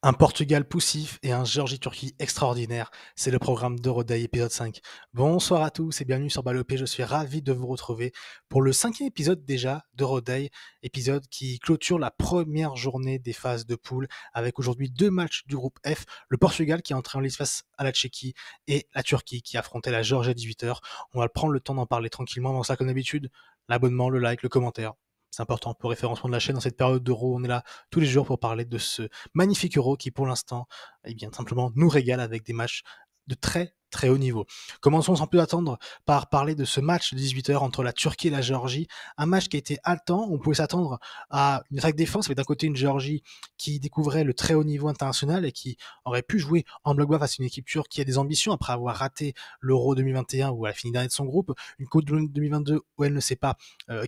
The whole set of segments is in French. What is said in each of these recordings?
Un Portugal poussif et un Géorgie-Turquie extraordinaire, c'est le programme d'Euroday épisode 5. Bonsoir à tous et bienvenue sur Balopé, je suis ravi de vous retrouver pour le 5e épisode déjà d'Euroday, épisode qui clôture la première journée des phases de poule avec aujourd'hui 2 matchs du groupe F, le Portugal qui est entré en lice face à la Tchéquie et la Turquie qui affrontait la Géorgie à 18h. On va prendre le temps d'en parler tranquillement, avant ça comme d'habitude, l'abonnement, le like, le commentaire. C'est important pour le référencement de la chaîne dans cette période d'Euro. On est là tous les jours pour parler de ce magnifique Euro qui, pour l'instant, eh bien, simplement nous régale avec des matchs de très très haut niveau. Commençons sans plus attendre par parler de ce match de 18h entre la Turquie et la Géorgie. Un match qui a été haletant. On pouvait s'attendre à une attaque défense avec d'un côté une Géorgie qui découvrait le très haut niveau international et qui aurait pu jouer en bloc bas face à une équipe turque qui a des ambitions après avoir raté l'Euro 2021 où elle a fini dernière de son groupe, une Coupe du Monde 2022 où elle ne s'est pas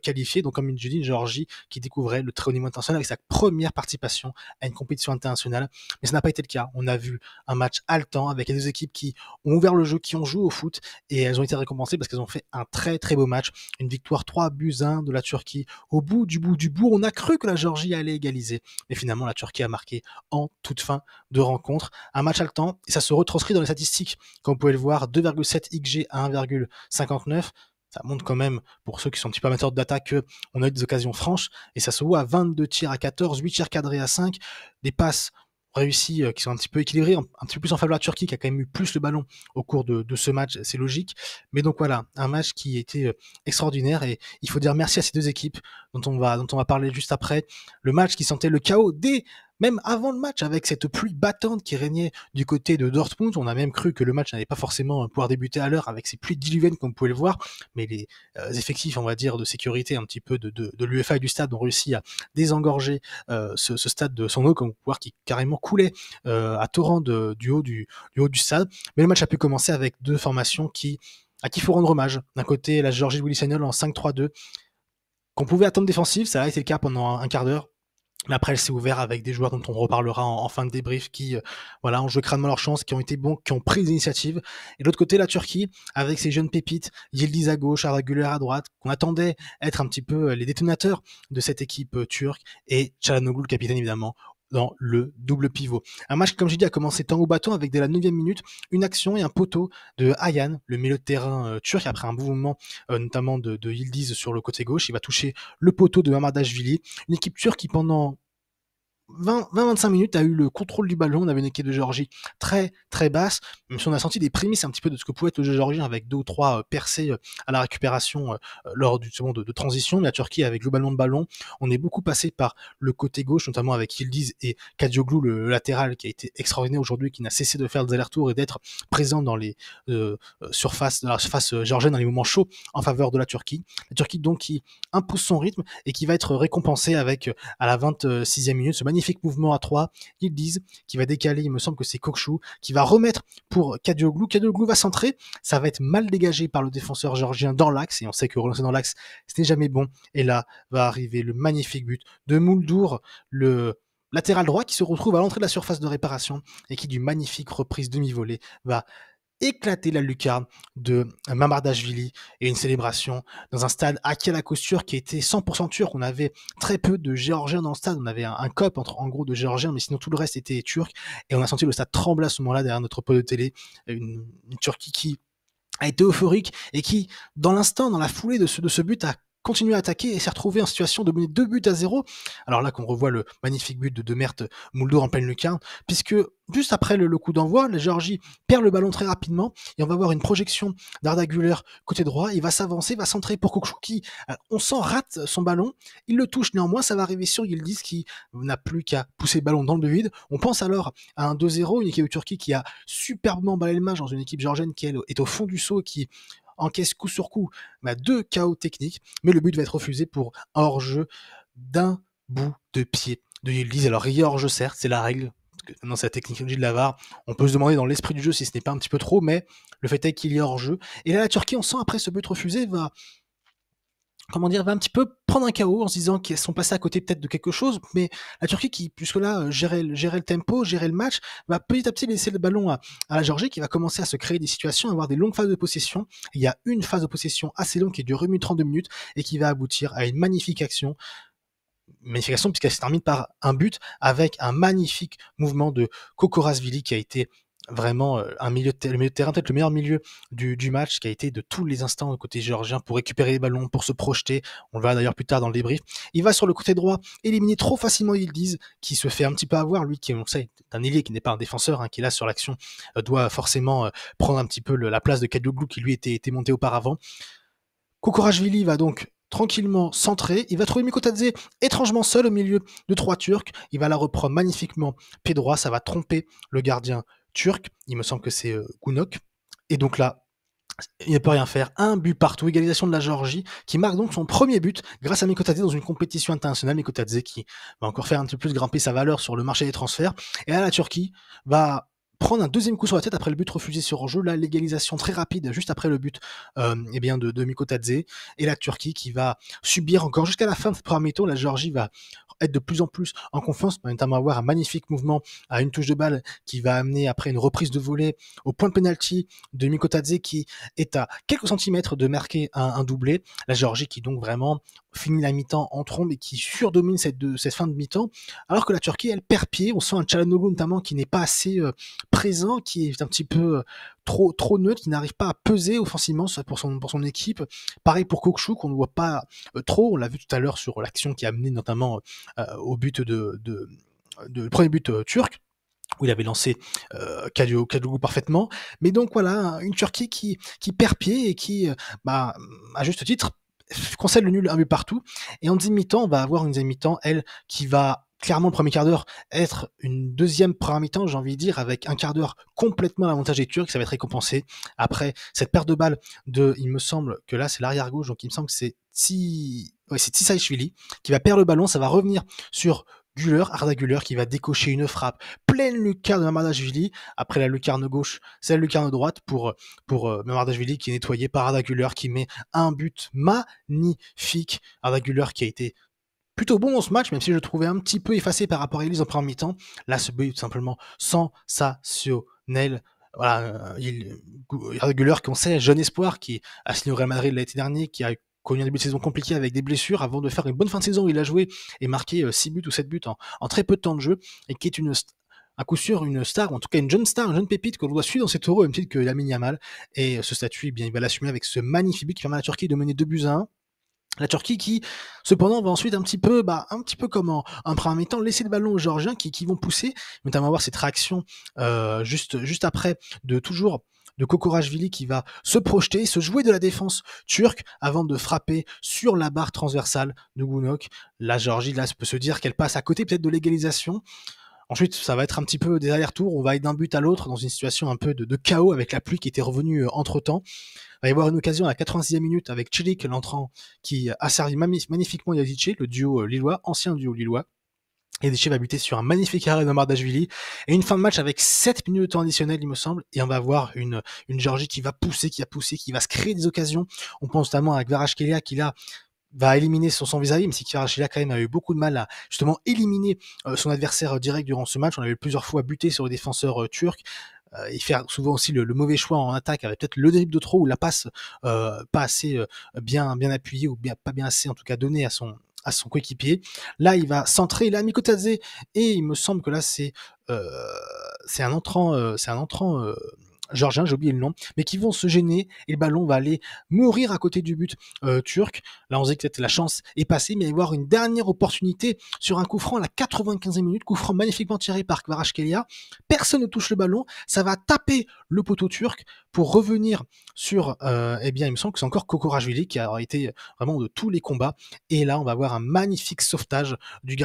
qualifiée. Donc comme je dis, une Géorgie qui découvrait le très haut niveau international avec sa première participation à une compétition internationale. Mais ça n'a pas été le cas. On a vu un match haletant avec les deux équipes qui ont ouvert le jeu, qui ont joué au foot et elles ont été récompensées parce qu'elles ont fait un très très beau match. Une victoire 3-1 de la Turquie. Au bout du bout, on a cru que la Géorgie allait égaliser. Mais finalement, la Turquie a marqué en toute fin de rencontre. Un match haletant et ça se retranscrit dans les statistiques. Comme vous pouvez le voir, 2,7 XG à 1,59. Ça montre quand même, pour ceux qui sont un petit peu amateurs de data, qu'on a eu des occasions franches, et ça se voit à 22 tirs à 14, 8 tirs cadrés à 5, des passes réussies qui sont un petit peu équilibrées, un petit peu plus en faveur de la Turquie, qui a quand même eu plus le ballon au cours de ce match, c'est logique. Mais donc voilà, un match qui était extraordinaire, et il faut dire merci à ces deux équipes, dont on va parler juste après. Le match qui sentait le chaos même avant le match, avec cette pluie battante qui régnait du côté de Dortmund. On a même cru que le match n'allait pas forcément pouvoir débuter à l'heure avec ces pluies diluviennes comme vous pouvez le voir, mais les effectifs, on va dire, de sécurité un petit peu de l'UEFA et du stade ont réussi à désengorger ce stade de son eau, comme vous pouvez voir, qui carrément coulait à torrent du haut du stade. Mais le match a pu commencer avec deux formations à qui il faut rendre hommage. D'un côté, la Géorgie de Willy Sagnol en 5-3-2, qu'on pouvait attendre défensive, ça a été le cas pendant un quart d'heure. Mais après, elle s'est ouverte avec des joueurs dont on reparlera en fin de débrief qui, voilà, ont joué crânement leur chance, qui ont été bons, qui ont pris l'initiative. Et de l'autre côté, la Turquie, avec ses jeunes pépites, Yildiz à gauche, Arda Güler à droite, qu'on attendait être un petit peu les détonateurs de cette équipe turque, et Çalhanoğlu, le capitaine évidemment, dans le double pivot. Un match, comme j'ai dit, a commencé tango bâton avec dès la 9e minute une action et un poteau de Ayhan, le milieu de terrain turc, après un mouvement notamment de Yildiz sur le côté gauche. Il va toucher le poteau de Mamardashvili. Une équipe turque qui pendant 20-25 minutes a eu le contrôle du ballon. On avait une équipe de Géorgie très très basse, même si on a senti des prémices un petit peu de ce que pouvait être le jeu géorgien avec 2 ou 3 percées à la récupération lors du second de transition. Mais la Turquie avait globalement le ballon. On est beaucoup passé par le côté gauche, notamment avec Yildiz et Kadioglu, le latéral, qui a été extraordinaire aujourd'hui, qui n'a cessé de faire des allers-retours et d'être présent dans les surfaces, dans la surface géorgienne, dans les moments chauds en faveur de la Turquie. La Turquie donc qui impose son rythme et qui va être récompensée avec à la 26e minute ce magnifique mouvement à 3, Yildiz qui va décaler, il me semble que c'est Kokchou, qui va remettre pour Kadioglu. Kadioglu va centrer, ça va être mal dégagé par le défenseur géorgien dans l'axe, et on sait que relancer dans l'axe, ce n'est jamais bon. Et là va arriver le magnifique but de Muldur, le latéral droit qui se retrouve à l'entrée de la surface de réparation et qui, d'une magnifique reprise demi-volée, va éclater la lucarne de Mamardashvili, et une célébration dans un stade acquis à la costure qui était 100% turc. On avait très peu de Géorgiens dans le stade, on avait un COP en gros de Géorgiens, mais sinon tout le reste était turc, et on a senti le stade trembler à ce moment-là derrière notre poste de télé. Une Turquie qui a été euphorique et qui, dans l'instant, dans la foulée de ce but, a continué à attaquer et s'est retrouvé en situation de mener 2-0. Alors là qu'on revoit le magnifique but de Mert Muldur en pleine lucarne, puisque juste après le coup d'envoi, la Géorgie perd le ballon très rapidement et on va voir une projection d'Arda Güler côté droit. Il va s'avancer, va centrer pour Kokchou qui, on sent, rate son ballon. Il le touche néanmoins, ça va arriver sur Yildiz qui n'a plus qu'à pousser le ballon dans le vide. On pense alors à un 2-0, une équipe de Turquie qui a superbement balayé le match dans une équipe géorgienne qui elle, est au fond du seau, qui encaisse coup sur coup 2 KO techniques, mais le but va être refusé pour un hors-jeu d'un bout de pied de Yildiz. Alors il y a hors-jeu certes, c'est la règle, dans cette technologie de la VAR, on peut se demander dans l'esprit du jeu si ce n'est pas un petit peu trop, mais le fait est qu'il y a hors-jeu. Et là la Turquie, on sent après ce but refusé, va un petit peu prendre un KO en se disant qu'ils sont passés à côté peut-être de quelque chose, mais la Turquie qui jusque-là gérait le tempo, gérait le match, va petit à petit laisser le ballon à la Géorgie qui va commencer à se créer des situations, à avoir des longues phases de possession. Il y a une phase de possession assez longue qui dure 1 minute 32 minutes et qui va aboutir à une magnifique action magnifique action puisqu'elle se termine par un but avec un magnifique mouvement de Kokorashvili qui a été vraiment le milieu de terrain, peut-être le meilleur milieu du match, qui a été de tous les instants côté géorgien pour récupérer les ballons, pour se projeter. On le verra d'ailleurs plus tard dans le débrief. Il va sur le côté droit, éliminer trop facilement Yildiz, qui se fait un petit peu avoir, lui qui, on sait, est un ailier qui n'est pas un défenseur, qui est là sur l'action, doit forcément prendre un petit peu la place de Kadioglu qui lui était monté auparavant. Kokorashvili va donc tranquillement centrer, il va trouver Mikotadze étrangement seul au milieu de 3 Turcs, il va la reprendre magnifiquement pied droit, ça va tromper le gardien turc, il me semble que c'est Gunok, et donc là, il ne peut rien faire, un but partout, égalisation de la Géorgie, qui marque donc son premier but grâce à Mikotadze dans une compétition internationale, Mikotadze qui va encore faire un petit peu plus grimper sa valeur sur le marché des transferts, et là la Turquie va prendre un deuxième coup sur la tête après le but refusé sur hors-jeu, la légalisation très rapide juste après le but de Mikotadze, et la Turquie qui va subir encore jusqu'à la fin de ce premier mi-temps, la Géorgie va être de plus en plus en confiance, notamment avoir un magnifique mouvement à une touche de balle qui va amener après une reprise de volée au point de pénalty de Mikotadze qui est à quelques centimètres de marquer un doublé. La Géorgie qui donc vraiment finit la mi-temps en trombe et qui surdomine cette fin de mi-temps, alors que la Turquie elle perd pied. On sent un Çalhanoğlu notamment qui n'est pas assez présent, qui est un petit peu trop neutre, qui n'arrive pas à peser offensivement pour son équipe. Pareil pour Kokçu qu'on ne voit pas trop, on l'a vu tout à l'heure sur l'action qui a mené notamment au but de le premier but turc, où il avait lancé Kadioglu parfaitement. Mais donc voilà, une Turquie qui perd pied et qui, à juste titre, concède le nul un but partout. Et en deuxième mi-temps, on va avoir une deuxième mi-temps, elle, qui va clairement le premier quart d'heure être une deuxième première mi-temps, j'ai envie de dire, avec un quart d'heure complètement à l'avantage des Turcs, ça va être récompensé. Après cette perte de balle il me semble que là c'est l'arrière gauche, donc il me semble que c'est Tsisashvili qui va perdre le ballon, ça va revenir sur Arda Güler qui va décocher une frappe pleine lucarne de Mamardashvili. Après la lucarne gauche, c'est la lucarne droite pour Mamardashvili qui est nettoyé par Arda Güler qui met un but magnifique. Arda Güler qui a été plutôt bon dans ce match, même si je le trouvais un petit peu effacé par rapport à Elise en première mi-temps. Là, ce but est tout simplement sensationnel. Voilà, Arda Güler, qu'on sait, jeune espoir, qui a signé au Real Madrid l'été dernier, qui a connu un début de saison compliqué avec des blessures avant de faire une bonne fin de saison où il a joué et marqué 6 buts ou 7 buts en très peu de temps de jeu, et qui est à coup sûr une star, ou en tout cas une jeune star, une jeune pépite que l'on doit suivre dans cet Euro, même titre que Lamine Yamal. Et ce statut, eh bien, il va l'assumer avec ce magnifique but qui permet à la Turquie de mener 2-1. La Turquie qui, cependant, va ensuite un petit peu comme en premier mi-temps, laisser le ballon aux Géorgiens qui vont pousser, notamment avoir cette réaction juste après de Kokorashvili qui va se projeter, se jouer de la défense turque avant de frapper sur la barre transversale de Gunok. La Géorgie, là, peut se dire qu'elle passe à côté peut-être de l'égalisation. Ensuite, ça va être un petit peu des allers-retours, on va être d'un but à l'autre dans une situation un peu de chaos avec la pluie qui était revenue entre-temps. Il va y avoir une occasion à la 86e minute avec Çelik, l'entrant, qui a servi magnifiquement Yazice, le duo lillois, ancien duo lillois. Yazice va buter sur un magnifique arrêt de Mamardashvili. Et une fin de match avec 7 minutes de temps additionnel, il me semble. Et on va avoir une Géorgie qui va pousser, qui va se créer des occasions. On pense notamment à Kvaratskhelia qui là va éliminer son vis-à-vis, mais si Kvaratskhelia quand même a eu beaucoup de mal à justement éliminer son adversaire direct durant ce match. On avait plusieurs fois buté sur les défenseurs turcs. Et faire souvent aussi le mauvais choix en attaque avec peut-être le dribble de trop ou la passe pas assez bien appuyée ou pas bien assez en tout cas donnée à son coéquipier. Là il va centrer, là Mikotadze, et il me semble que là c'est un entrant géorgien, j'ai oublié le nom, mais qui vont se gêner et le ballon va aller mourir à côté du but turc. Là on se dit que peut-être la chance est passée, mais il va y avoir une dernière opportunité sur un coup franc à la 95e minute, coup franc magnifiquement tiré par Kvaratskhelia. Personne ne touche le ballon, ça va taper le poteau turc pour revenir sur, il me semble que c'est encore Kokorashvili qui a été vraiment de tous les combats. Et là on va avoir un magnifique sauvetage du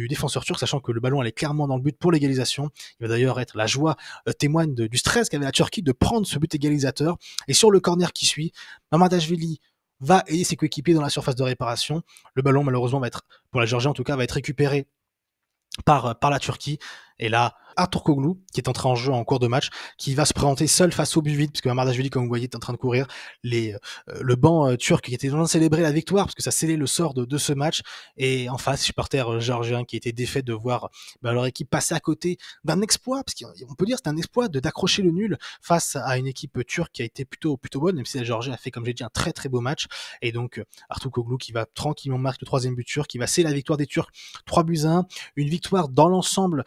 défenseur turc, sachant que le ballon allait clairement dans le but pour l'égalisation. Il va d'ailleurs être la joie témoigne du stress qu'avait la Turquie de prendre ce but égalisateur. Et sur le corner qui suit, Mamardashvili va aider ses coéquipiers dans la surface de réparation. Le ballon malheureusement va être, pour la Géorgie en tout cas, va être récupéré par la Turquie. Et là, Artur Koglu, qui est entré en jeu en cours de match, qui va se présenter seul face au but vide, puisque Mamardashvili, comme vous voyez, est en train de courir. Le banc turc qui était en train de célébrer la victoire, parce que ça scellait le sort de ce match. Et en face, supporters géorgiens qui étaient défaits de voir leur équipe passer à côté d'un exploit, parce qu'on peut dire que c'est un exploit d'accrocher le nul face à une équipe turque qui a été plutôt bonne, même si la Géorgie a fait, comme j'ai dit, un très beau match. Et donc, Artur Koglu qui va tranquillement marquer le troisième but turc, qui va sceller la victoire des Turcs 3-1, une victoire dans l'ensemble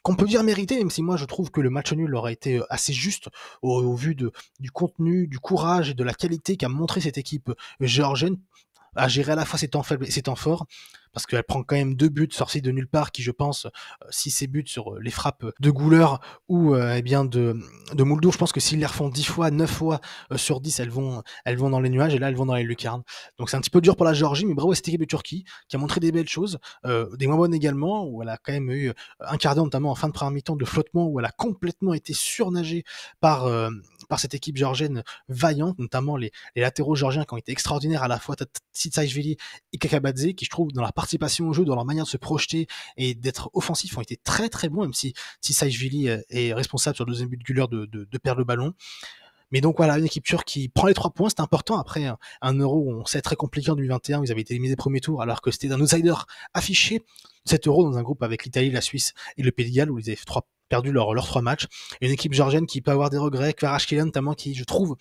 qu'on peut dire mérité, même si moi je trouve que le match nul aurait été assez juste au vu du contenu, du courage et de la qualité qu'a montré cette équipe géorgienne à gérer à la fois ses temps faibles et ses temps forts, parce qu'elle prend quand même 2 buts sortis de nulle part, qui je pense, si ces buts sur les frappes de Güler ou eh bien de Muldour, je pense que s'ils les refont 10 fois, 9 fois sur 10, elles vont dans les nuages, et là elles vont dans les lucarnes. Donc c'est un petit peu dur pour la Géorgie, mais bravo à cette équipe de Turquie, qui a montré des belles choses, des moins bonnes également, où elle a quand même eu un quart d'heure, notamment en fin de première mi-temps, de flottement, où elle a complètement été surnagée par cette équipe géorgienne vaillante, notamment les latéraux géorgiens qui ont été extraordinaires, à la fois Tsitsashvili et Kakabadze, qui je trouve dans leur participation au jeu, dans leur manière de se projeter et d'être offensifs, ont été très bons, même si Tsitsashvili est responsable sur le deuxième but de Güler de perdre le ballon. Mais donc voilà, une équipe turque qui prend les 3 points, c'est important après un Euro où on sait très compliqué en 2021, ils avaient été éliminés des premiers tours, alors que c'était un outsider affiché, cet Euro dans un groupe avec l'Italie, la Suisse et le Pays de Galles, où ils avaient perdu leurs 3 matchs. Et une équipe georgienne qui peut avoir des regrets, Kvaratskhelia notamment, qui je trouve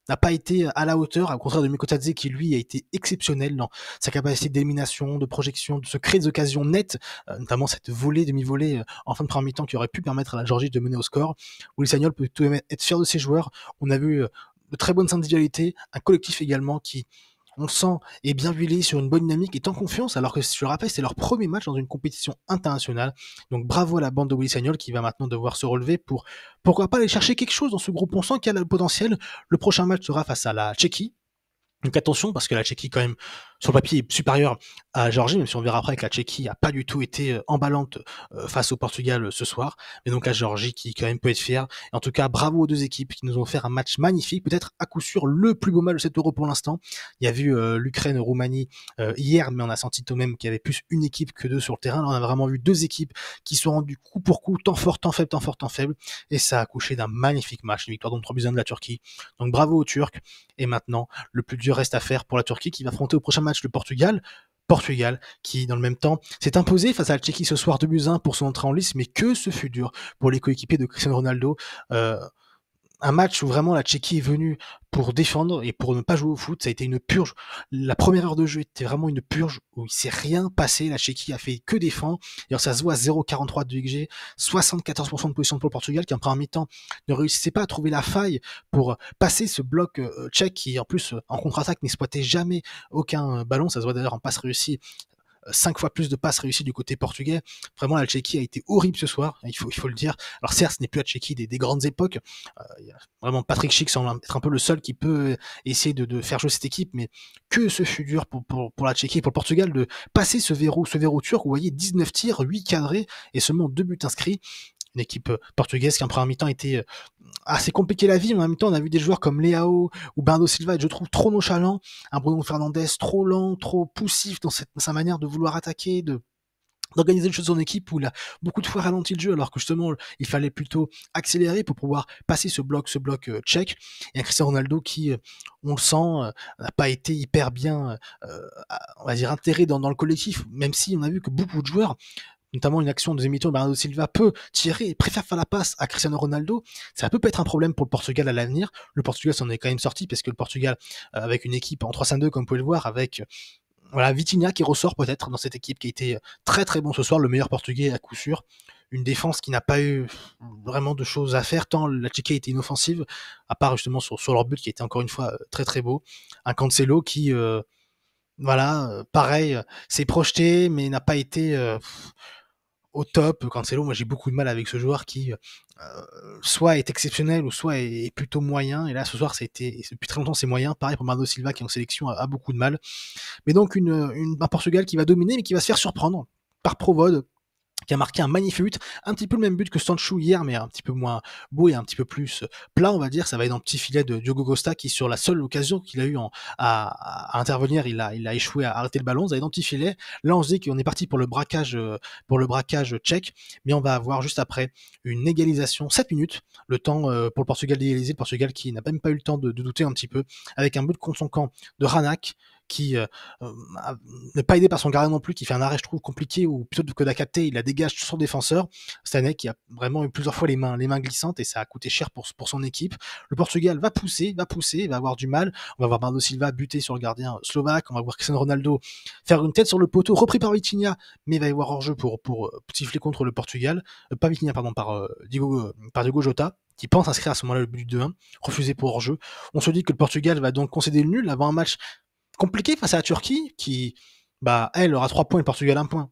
n'a pas été à la hauteur, au contraire de Mikotadze qui lui a été exceptionnel dans sa capacité d'élimination, de projection, de se créer des occasions nettes, notamment cette demi-volée en fin de première mi-temps qui aurait pu permettre à la Géorgie de mener au score. Willy Sagnol peut tout de même être fier de ses joueurs. On a vu de très bonnes individualités, un collectif également qui, on le sent, est bien huilé sur une bonne dynamique, est en confiance, alors que je le rappelle, c'est leur premier match dans une compétition internationale. Donc bravo à la bande de Willy Sagnol qui va maintenant devoir se relever pour, pourquoi pas, aller chercher quelque chose dans ce groupe. On sent qu'il y a le potentiel. Le prochain match sera face à la Tchéquie. Donc attention, parce que la Tchéquie, quand même, sur le papier, est supérieure à la Géorgie, même si on verra après que la Tchéquie a pas du tout été emballante face au Portugal ce soir. Mais donc la Géorgie qui, quand même, peut être fière. Et en tout cas, bravo aux deux équipes qui nous ont fait un match magnifique, peut-être à coup sûr le plus beau match de cet Euro pour l'instant. Il y a vu l'Ukraine-Roumanie hier, mais on a senti tout de même qu'il y avait plus une équipe que deux sur le terrain. Là, on a vraiment vu deux équipes qui se sont rendues coup pour coup, temps fort, temps faible, temps fort, temps faible. Et ça a accouché d'un magnifique match, une victoire donc 3-1 de la Turquie. Donc bravo aux Turcs. Et maintenant, le plus dur reste à faire pour la Turquie qui va affronter au prochain match le Portugal. Portugal qui, dans le même temps, s'est imposé face à la Tchéquie ce soir 2-1 pour son entrée en lice, mais que ce fut dur pour les coéquipiers de Cristiano Ronaldo. Un match où vraiment la Tchéquie est venue pour défendre et pour ne pas jouer au foot. Ça a été une purge. La première heure de jeu était vraiment une purge où il s'est rien passé. La Tchéquie a fait que défendre. D'ailleurs, ça se voit à 0,43 de XG, 74% de position pour le Portugal qui en première mi-temps ne réussissait pas à trouver la faille pour passer ce bloc tchèque qui en plus en contre-attaque n'exploitait jamais aucun ballon. Ça se voit d'ailleurs en passe réussie, 5 fois plus de passes réussies du côté portugais. Vraiment, la Tchéquie a été horrible ce soir, il faut le dire. Alors certes, ce n'est plus la Tchéquie des grandes époques. Il y a vraiment Patrick Schick semble être un peu le seul qui peut essayer de faire jouer cette équipe, mais que ce fut dur pour la Tchéquie et pour le Portugal de passer ce verrou turc. Vous voyez, 19 tirs, 8 cadrés et seulement 2 buts inscrits. Une équipe portugaise qui en première mi-temps était assez compliqué la vie, mais en même temps on a vu des joueurs comme Leao ou Bernardo Silva être, je trouve, trop nonchalant, un Bruno Fernandes trop lent, trop poussif dans sa manière de vouloir attaquer, d'organiser les choses en équipe où il a beaucoup de fois ralenti le jeu alors que justement il fallait plutôt accélérer pour pouvoir passer ce bloc tchèque. Et un Cristiano Ronaldo qui, on le sent, n'a pas été hyper bien, on va dire, intégré dans le collectif, même si on a vu que beaucoup de joueurs, notamment une action de deuxième mi-temps, Bernardo Silva peut tirer et préfère faire la passe à Cristiano Ronaldo. Ça peut être un problème pour le Portugal à l'avenir. Le Portugal s'en est quand même sorti parce que le Portugal, avec une équipe en 3-5-2, comme vous pouvez le voir, avec voilà, Vitinha qui ressort peut-être dans cette équipe qui a été très bon ce soir, le meilleur portugais à coup sûr. Une défense qui n'a pas eu vraiment de choses à faire, tant la Tchéquie a été inoffensive, à part justement sur leur but qui était encore une fois très beau. Un Cancelo qui, voilà, pareil, s'est projeté, mais n'a pas été au top. Cancelo, moi j'ai beaucoup de mal avec ce joueur qui soit est exceptionnel ou soit est plutôt moyen. Et là ce soir, depuis très longtemps c'est moyen. Pareil pour Bernardo Silva qui en sélection a beaucoup de mal. Mais donc un Portugal qui va dominer mais qui va se faire surprendre par Provode, qui a marqué un magnifique but, un petit peu le même but que Sancho hier, mais un petit peu moins beau et un petit peu plus plat, on va dire. Ça va être dans le petit filet de Diogo Costa qui, sur la seule occasion qu'il a eu à intervenir, il a échoué à arrêter le ballon. Ça va être dans le petit filet. Là, on se dit qu'on est parti pour le braquage tchèque, mais on va avoir juste après une égalisation, 7 minutes, le temps pour le Portugal d'égaliser. Le Portugal qui n'a même pas eu le temps de douter un petit peu, avec un but contre son camp de Ranak, qui n'est pas aidé par son gardien non plus, qui fait un arrêt, je trouve, compliqué, où plutôt que de la capter, il la dégage sur son défenseur. Stanley qui a vraiment eu plusieurs fois les mains glissantes, et ça a coûté cher pour son équipe. Le Portugal va pousser, va avoir du mal. On va voir Bernardo Silva buter sur le gardien slovaque, on va voir Cristiano Ronaldo faire une tête sur le poteau, repris par Vitinha, mais il va y avoir hors-jeu pour siffler contre le Portugal. Pas Vitinha, pardon, par Diogo Jota, qui pense inscrire à ce moment-là le but du 2-1, refusé pour hors-jeu. On se dit que le Portugal va donc concéder le nul avant un match compliqué face à la Turquie, qui, elle aura 3 points et le Portugal 1 point.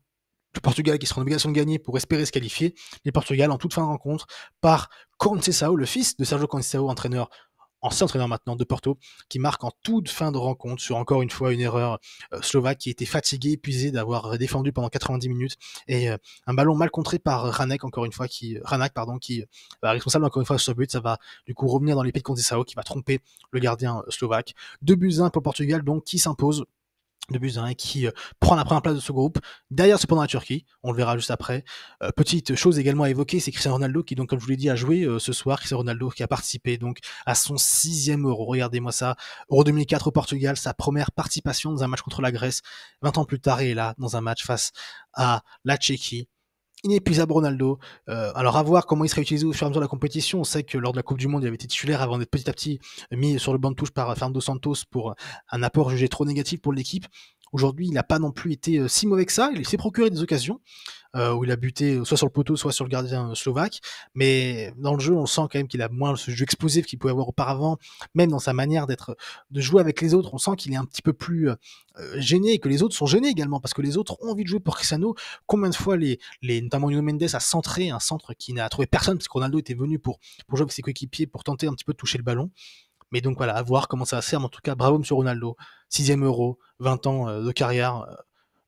Le Portugal qui sera en obligation de gagner pour espérer se qualifier. Les Portugal en toute fin de rencontre par Conceição, le fils de Sergio Conceição, ancien entraîneur maintenant de Porto, qui marque en toute fin de rencontre sur encore une fois une erreur slovaque qui était fatigué, épuisé d'avoir défendu pendant 90 minutes, et un ballon mal contré par Ranak encore une fois, qui va responsable encore une fois sur ce but. Ça va du coup revenir dans les pieds de Conceição qui va tromper le gardien slovaque. 2-1 pour le Portugal donc, qui s'impose 2-1 et qui prend la première place de ce groupe. Derrière, cependant, la Turquie, on le verra juste après. Petite chose également à évoquer, c'est Cristiano Ronaldo qui, donc, comme je vous l'ai dit, a joué ce soir. Cristiano Ronaldo qui a participé donc à son 6e Euro. Regardez-moi ça. Euro 2004 au Portugal, sa première participation dans un match contre la Grèce. 20 ans plus tard, il est là dans un match face à la Tchéquie. Inépuisable Ronaldo. Alors à voir comment il sera utilisé au fur et à mesure de la compétition. On sait que lors de la Coupe du Monde, il avait été titulaire avant d'être petit à petit mis sur le banc de touche par Fernando Santos pour un apport jugé trop négatif pour l'équipe. Aujourd'hui, il n'a pas non plus été si mauvais que ça. Il s'est procuré des occasions où il a buté soit sur le poteau, soit sur le gardien slovaque. Mais dans le jeu, on sent quand même qu'il a moins ce jeu explosif qu'il pouvait avoir auparavant. Même dans sa manière de jouer avec les autres, on sent qu'il est un petit peu plus gêné, et que les autres sont gênés également, parce que les autres ont envie de jouer pour Cristiano. Combien de fois notamment Nuno Mendes a centré un centre qui n'a trouvé personne, parce que Ronaldo était venu pour jouer avec ses coéquipiers, pour tenter un petit peu de toucher le ballon. Mais donc voilà, à voir comment ça va se faire. Mais en tout cas, bravo Monsieur Ronaldo, 6e Euro, 20 ans de carrière,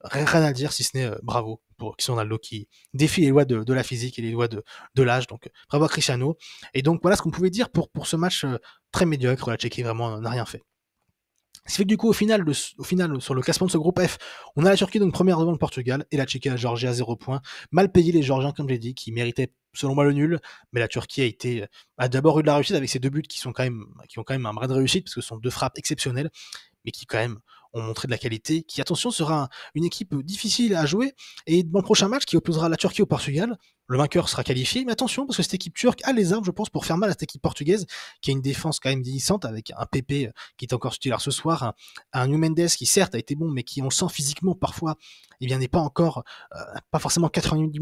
rien à dire si ce n'est bravo pour Cristiano Ronaldo qui défie les lois de la physique et les lois de l'âge. Donc bravo à Cristiano. Et donc voilà ce qu'on pouvait dire pour ce match très médiocre. La Tchéquie vraiment n'a rien fait. Ce qui fait que du coup, au final, sur le classement de ce groupe F, on a la Turquie donc première devant le Portugal, et la Tchéquie et la Géorgie à 0 points. Mal payé les Géorgiens, comme je l'ai dit, qui méritaient selon moi le nul, mais la Turquie a d'abord eu de la réussite avec ses 2 buts qui ont quand même un brin de réussite, parce que ce sont 2 frappes exceptionnelles, mais qui quand même ont montré de la qualité, qui, attention, sera une équipe difficile à jouer, et dans le prochain match qui opposera la Turquie au Portugal, le vainqueur sera qualifié, mais attention, parce que cette équipe turque a les armes, je pense, pour faire mal à cette équipe portugaise, qui a une défense quand même vieillissante, avec un Pepe qui est encore titulaire ce soir, un Nuno Mendes qui certes a été bon, mais qui, on le sent physiquement parfois, eh bien, n'est pas encore, pas forcément 90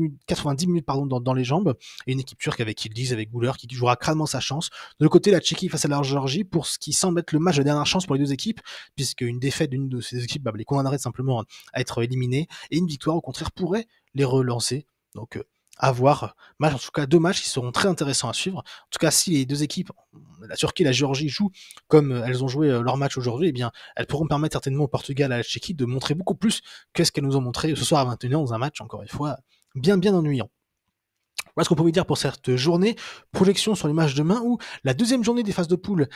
minutes dans les jambes, et une équipe turque avec Yildiz, avec Güler, qui jouera crânement sa chance. De l'autre côté, la Tchéquie face à la Géorgie, pour ce qui semble être le match de dernière chance pour les 2 équipes, puisque une défaite d'une de ces équipes les condamnerait simplement à être éliminées, et une victoire au contraire pourrait les relancer. Donc à voir. En tout cas 2 matchs qui seront très intéressants à suivre. En tout cas, si les 2 équipes, la Turquie et la Géorgie, jouent comme elles ont joué leur match aujourd'hui, eh bien elles pourront permettre certainement au Portugal et à la Tchéquie de montrer beaucoup plus que ce qu'elles nous ont montré ce soir à 21h dans un match, encore une fois, bien ennuyant. Voilà ce qu'on pouvait dire pour cette journée. Projection sur les matchs de demain, où la 2e journée des phases de poule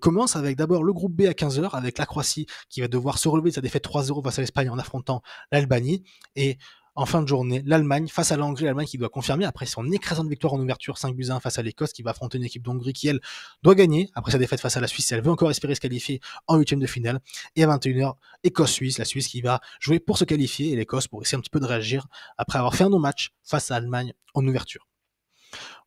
commence avec d'abord le groupe B à 15h, avec la Croatie qui va devoir se relever de sa défaite 3-0 face à l'Espagne en affrontant l'Albanie, et en fin de journée, l'Allemagne face à l'Hongrie, l'Allemagne qui doit confirmer après son écrasante victoire en ouverture 5-1 face à l'Écosse, qui va affronter une équipe d'Hongrie qui, elle, doit gagner après sa défaite face à la Suisse. Elle veut encore espérer se qualifier en 8e de finale. Et à 21h, Écosse-Suisse, la Suisse qui va jouer pour se qualifier, et l'Écosse pour essayer un petit peu de réagir après avoir fait un non-match face à l'Allemagne en ouverture.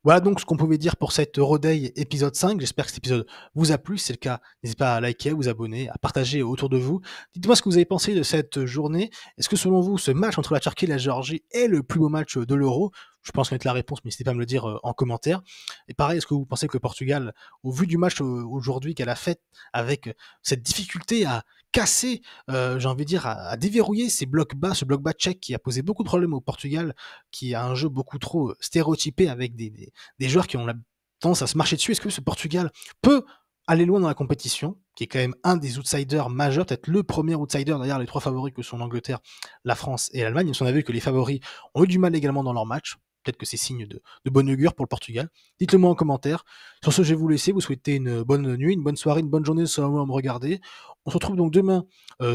Voilà donc ce qu'on pouvait dire pour cette Euroday épisode 5. J'espère que cet épisode vous a plu. Si c'est le cas, n'hésitez pas à liker, à vous abonner, à partager autour de vous. Dites-moi ce que vous avez pensé de cette journée. Est-ce que selon vous, ce match entre la Turquie et la Géorgie est le plus beau match de l'Euro? Je pense connaître la réponse, mais n'hésitez pas à me le dire en commentaire. Et pareil, est-ce que vous pensez que le Portugal, au vu du match aujourd'hui qu'elle a fait, avec cette difficulté à casser, j'ai envie de dire, à déverrouiller ces blocs bas, ce bloc bas tchèque qui a posé beaucoup de problèmes au Portugal, qui a un jeu beaucoup trop stéréotypé avec des joueurs qui ont la tendance à se marcher dessus. Est-ce que ce Portugal peut aller loin dans la compétition, qui est quand même un des outsiders majeurs, peut-être le premier outsider derrière les 3 favoris que sont l'Angleterre, la France et l'Allemagne. Même si on a vu que les favoris ont eu du mal également dans leur match. Peut-être que c'est signe de bon augure pour le Portugal. Dites-le moi en commentaire. Sur ce, je vais vous laisser. Vous souhaitez une bonne nuit, une bonne soirée, une bonne journée selon à me regarder. On se retrouve donc demain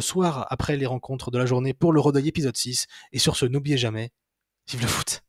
soir après les rencontres de la journée pour le Rodaille épisode 6. Et sur ce, n'oubliez jamais, vive le foot!